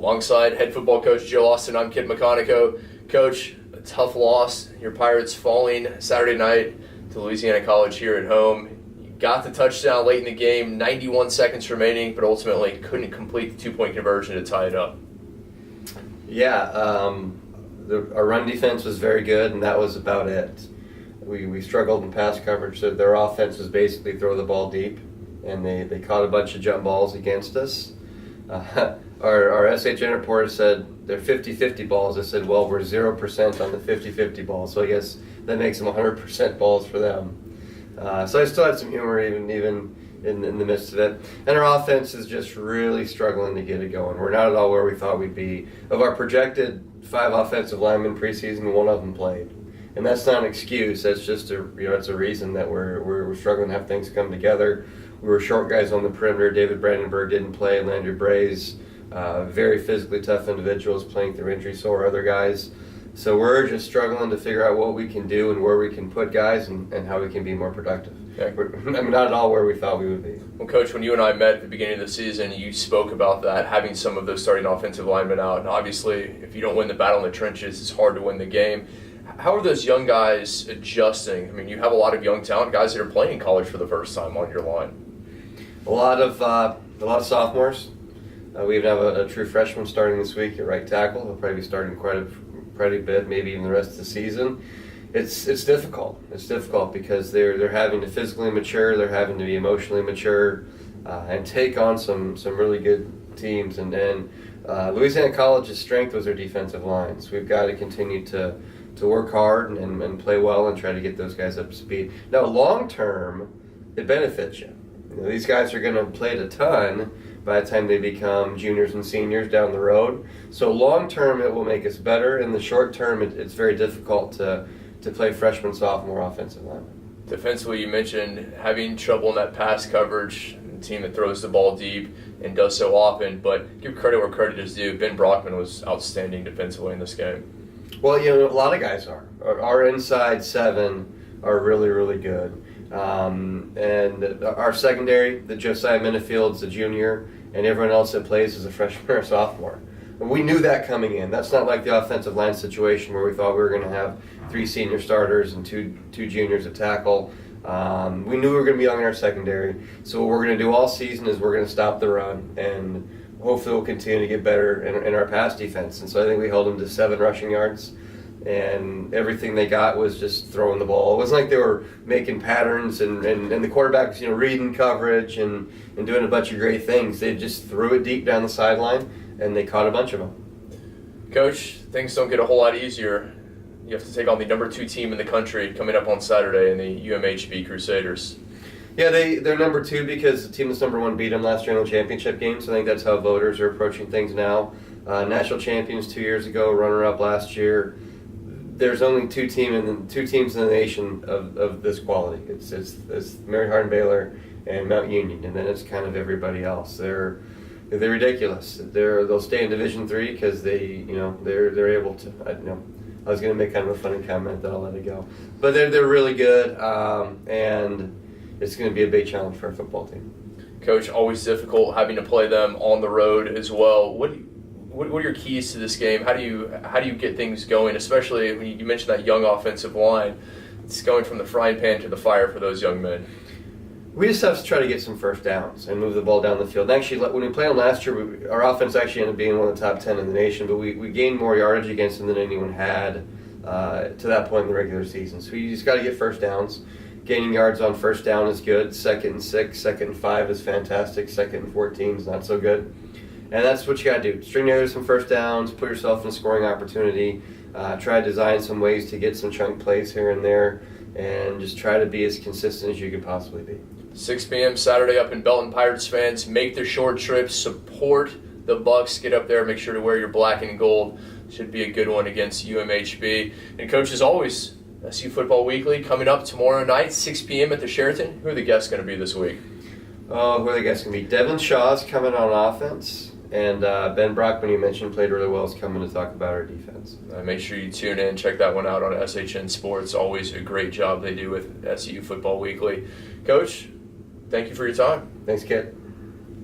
Alongside head football coach Joe Austin, I'm Kid McConnico. Coach, a tough loss. Your Pirates falling Saturday night to Louisiana College here at home. You got the touchdown late in the game, 91 seconds remaining, but ultimately couldn't complete the 2-point conversion to tie it up. Yeah, our run defense was very good, and that was about it. We struggled in pass coverage, so their offense was basically throw the ball deep, and they caught a bunch of jump balls against us. Our SHN reporter said they're 50-50 balls. I said, well, we're 0% on the 50-50 balls, so I guess that makes them 100% balls for them. So I still had some humor even in the midst of it. And our offense is just really struggling to get it going. We're not at all where we thought we'd be. Of our projected 5 offensive linemen preseason, 1 of them played. And that's not an excuse. That's just it's a reason that we're struggling to have things come together. We were short guys on the perimeter. David Brandenburg didn't play. Landry Braze, very physically tough individuals playing through injury. So are other guys. So we're just struggling to figure out what we can do and where we can put guys and how we can be more productive. Okay. I'm not at all where we thought we would be. Well, Coach, when you and I met at the beginning of the season, you spoke about that, having some of those starting offensive linemen out. And obviously, if you don't win the battle in the trenches, it's hard to win the game. How are those young guys adjusting? I mean, you have a lot of young talent, guys that are playing in college for the first time on your line. A lot of sophomores. We even have a true freshman starting this week at right tackle. He'll probably be starting quite a bit, maybe even the rest of the season. It's difficult. It's difficult because they're having to physically mature, they're having to be emotionally mature, and take on some really good teams. And then Louisiana College's strength was their defensive lines. We've got to continue to work hard and play well and try to get those guys up to speed. Now, long term, it benefits you. These guys are going to play a ton by the time they become juniors and seniors down the road. So long term, it will make us better. In the short term, it's very difficult to play freshman, sophomore offensive linemen. Defensively, you mentioned having trouble in that pass coverage, a team that throws the ball deep and does so often, but give credit where credit is due. Ben Brockman was outstanding defensively in this game. Well, a lot of guys are. Our inside 7 are really, really good. And our secondary, the Josiah Minifield's a junior, and everyone else that plays is a freshman or sophomore. And we knew that coming in. That's not like the offensive line situation where we thought we were going to have 3 senior starters and two juniors at tackle. We knew we were going to be young in our secondary. So what we're going to do all season is we're going to stop the run, and hopefully we'll continue to get better in our pass defense. And so I think we held them to 7 rushing yards. And everything they got was just throwing the ball. It wasn't like they were making patterns and the quarterback was reading coverage and doing a bunch of great things. They just threw it deep down the sideline, and they caught a bunch of them. Coach, things don't get a whole lot easier. You have to take on the number 2 team in the country coming up on Saturday in the UMHB Crusaders. Yeah, they're number 2 because the team that's number 1 beat them last year in the championship game. So I think that's how voters are approaching things now. National champions 2 years ago, runner-up last year. There's only 2 teams in the nation of this quality. It's Mary Hardin Baylor and Mount Union, and then it's kind of everybody else. They're ridiculous. They'll stay in Division III because they're able to. I was going to make kind of a funny comment that I'll let it go, but they're really good, and it's going to be a big challenge for our football team. Coach, always difficult having to play them on the road as well. What are your keys to this game? How do you get things going, especially when you mentioned that young offensive line? It's going from the frying pan to the fire for those young men. We just have to try to get some first downs and move the ball down the field. And actually, when we played them last year, our offense actually ended up being one of the top 10 in the nation, but we gained more yardage against them than anyone had to that point in the regular season. So you just got to get first downs. Gaining yards on first down is good. 2nd and 6, 2nd and 5 is fantastic. 2nd and 14 is not so good. And that's what you got to do. String together some first downs, put yourself in a scoring opportunity, try to design some ways to get some chunk plays here and there, and just try to be as consistent as you can possibly be. 6 p.m. Saturday up in Belton. Pirates fans, make the short trip, support the Bucks, get up there, make sure to wear your black and gold. Should be a good one against UMHB. And Coach, as always, SU Football Weekly coming up tomorrow night, 6 p.m. at the Sheraton. Who are the guests going to be this week? Who are the guests going to be? Devin Shaw's coming on offense. And Ben Brockman, you mentioned, played really well, is coming to talk about our defense. Make sure you tune in, check that one out on SHN Sports. Always a great job they do with SU Football Weekly. Coach, thank you for your time. Thanks, Kit.